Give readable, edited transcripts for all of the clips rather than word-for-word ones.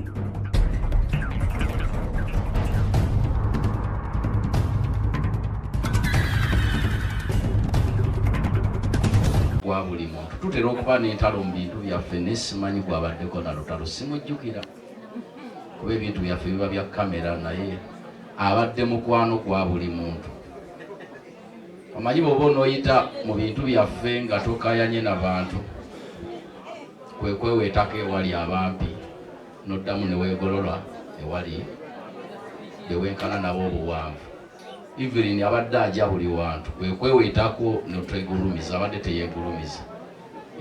Kwa buli muntu tutera okuba n'entalo mu bintu byaffe nesimanyi gwabaddeko na lutalo simujjukira kuba ebintu byaffe biba bya kamera naye abadde mukwano gwa buli muntu. Omanyi bw'oba onooyita mu bintu byaffe nga tokayanye n'abantu kwe kweweetako ewali abampi n'oddamu ne weegolola ewali bewenkana nabo obuwanvu. Evelyn abadde ajja buli wantu kwe kweweetako n'otwegulumiza abadde teyeegulumiza.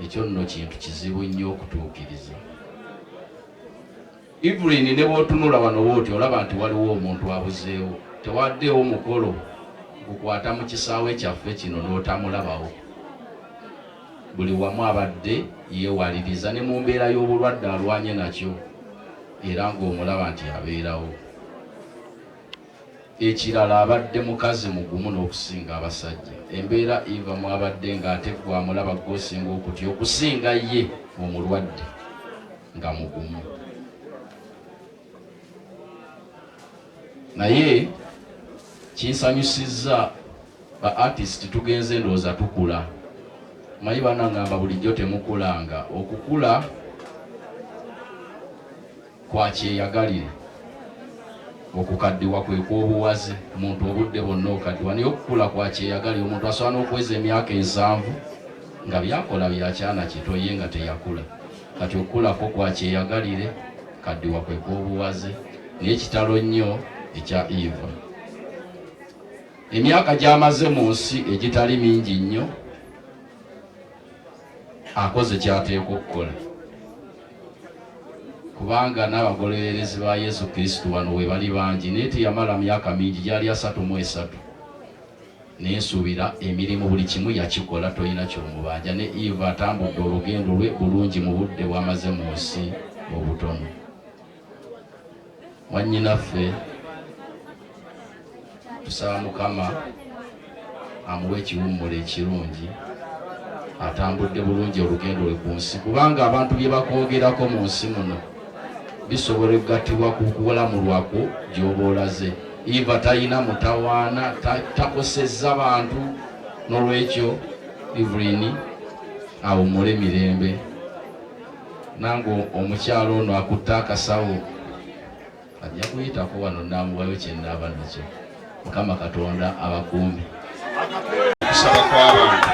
Ekyo nno kintu kizibu nnyo okutuukiriza. Evelyn ne bw'otunula wano bw'oti olaba nti waliwo omuntu abuzeewo, tewaddeewo mukolo gukwata mu kisaawe kyaffe kino n'otamulabawo. Buli wamu abadde yeewaliriza ne mu mbeera y'obulwadde alwanye nakyo era ng'omulaba nti abeerawo. Ekirala abadde mukazi mugumu n'okusinga abasajja. Embeera eva mu abadde ng'ate gwamulaba gw'osinga okutya okusinga ye omulwadde nga mugumu. Naye kinsanyusizza ba artist tugenze ndowooza tukula. Manyi banangamba bulijjo temukulanga. Okukula kwa kyeyagalire. Okukaddiwa kwe kw'obuwaze. Omuntu obudde bonna okaddiwa. Naye okukula kwa kyeyagalire. Omuntu asobola n'okuweza emyaka 7 nga byakola byakyana kito ye nga teyakula. Kati okukulako kwa kyeyagalire, kaddiwa kwe kw'obuwaze. Naye kitalo nnyo ekya Eva. Emyaka gy'amaze mu nsi egitali mingi nnyo akoze kyateekwa okukola. Kubanga n'abagolererezi ba Yesu Kristo wano we bali bangi naye teyamala myaka mingi, gyali 33. Nensuubira emirimu buli kimu yakikola toyina ky'omubanja. Ne Eva atambudde olugendo lwe bulungi mu budde bw'amaze mu nsi obutono. Mwannyinaffe tusaba Mukama amuwe ekiwummulo ekirungi atambudde bulungi olugendo lwe ku nsi, kubanga abantu bye bakwogerako mu nsi muno bisobola okugattibwa ku kulamulwako gy'oba olaze. Eva talina mutawaana, takosezza bantu, n'olwekyo Evelyn awummule mirembe. Nange omukyalo ono akutte akasawo ajja kuyitako wano n'amuwayo kye nnaaba nakyo. Mukama Katonda abakuumi. Kusaba kw'abantu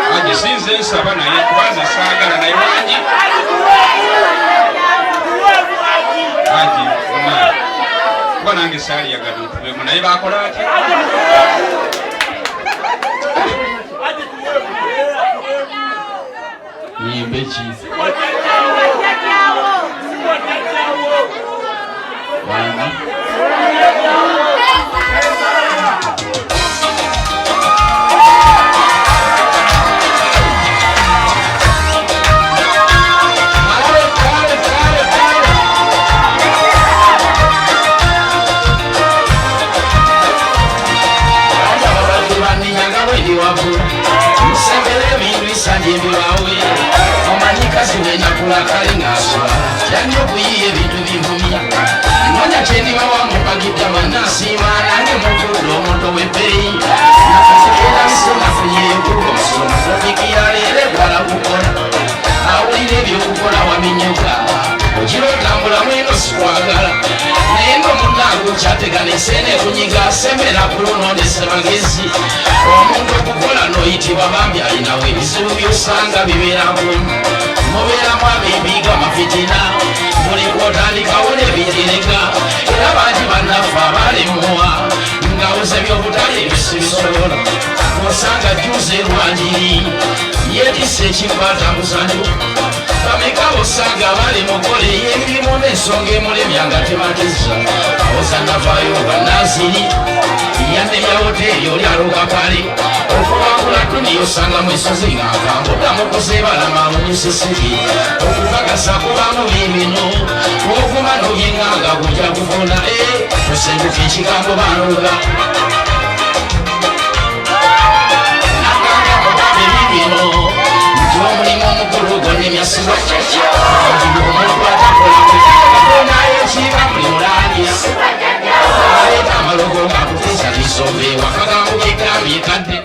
wangi sinze nsaba naye kubanza saagala naye wangi kuba nange saali yagala otubemu naye bakola ati nyimbe ki Sene kunyiga semera kulonondesa bagezi omuntu okukola noyitibwa bambi alinawo ebizibu byosanga bibeeramu mubeeramu ab'embiga amafitina buli kwotandikawo n'ebitereka era bangi bannaffe abalemuwa ngawoza byobutali bisibisobola osanga juza erwanjiri yeetisse ekikwata muzanyo bameka bosanga bali mukole y'emirimu n'ensonga emulemya nga tebatezza awoza navaayo bannaziri yadde ya hoteri oli alukakale okubangula tuniyo osanga mwesozi ng'akambuda mukuzebalama munyusisiri okukakasa kubamu bibino okuma nobyenganga kujja kufuna kusenguka ekigambo banuga nakanga mugabe bibino nti omulimu omukulu gonna emyasiba omuntu atakola kukatonda yekiba buli mulangira aleeta amalogo gakutesa lisobe wakagambo kegambye kadde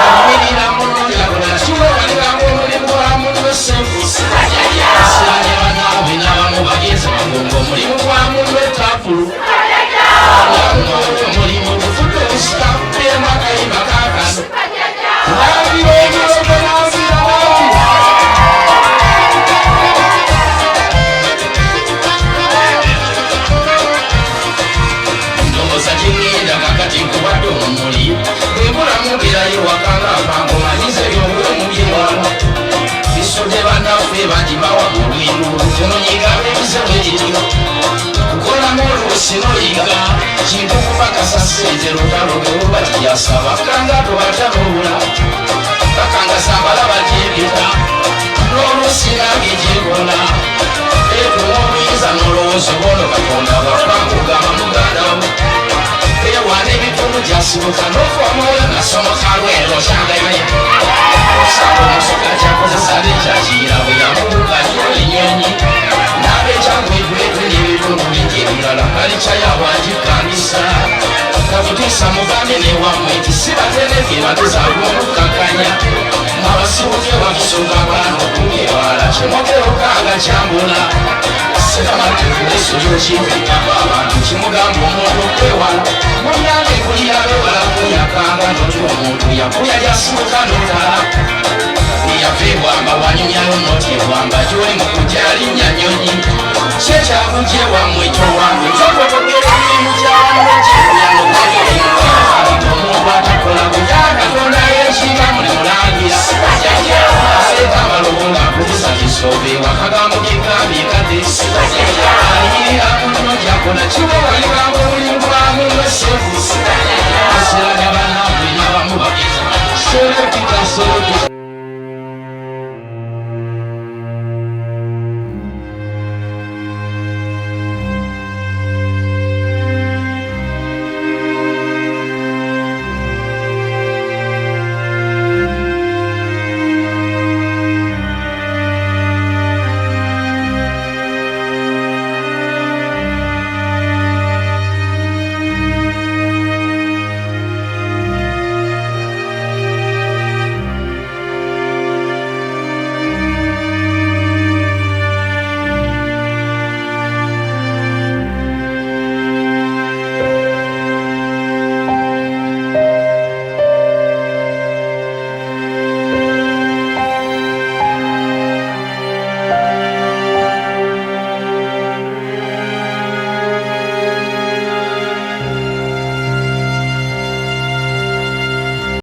omumirira munoyakola kiwewaligamba omulimu gwa munno sefu siranye banaabe n'abamu bagenzi magongo omulimu gwa munno etafulu omulimu gufudde obusikamu emakayiba kakano nabira ebirogo nabira ndowooza gyengenda kakati nkubadde omumuli bwebulamugerayo wakanga pango manyize ebyobulamu byewano bisodde bannaffe bagibawa olwinu tunonyiga ebizibu ebiriyo kukolamu oluusi noyiga kintu kupakasa sente lutalo bwebuba tiyasaba kanga tobatabula bakangasa mbalaba gyebita n'oluusi nange gyekola etuma obuyinza n'olowooza bono katonda bakangugamba mugandawo ewana ebitundu gyasibuka n'ofomwoyo nasomoka lwero kyangayaya osanga omusoka kyakozesa lekyakiyira bwe yamubuka nyo enyonyi n'abekyangu egwetwe n'ebitundu bingi ebirala kalikyayawagikandisa kakutiisa mugambe newammwe nti sibatenebye bagezaako omukakanya abasibuke bakusonga bwana okubyewala kyemogerokanga kyambula sekamatekuleso yokimpitako abantu kimugamba omuntu okwewala munange kulirabe walakuyakanga noti omuntu yakuya gyasibuka notala eyavebwamba wanyumyayo noti ebwamba gyoli mukujalinnya nyonyi kyekyakugyewammwe ekyowange kyokokogera emirimu kyawange kyekuyanomuntu atakola kuja katonda yekiga muli mulangira aleeta amalogo ngakutisa kisobe wakagambo kegambye kadde aliyirira munno gyakola kiwe waligambo omulimu gwa munno sefu asiranya bana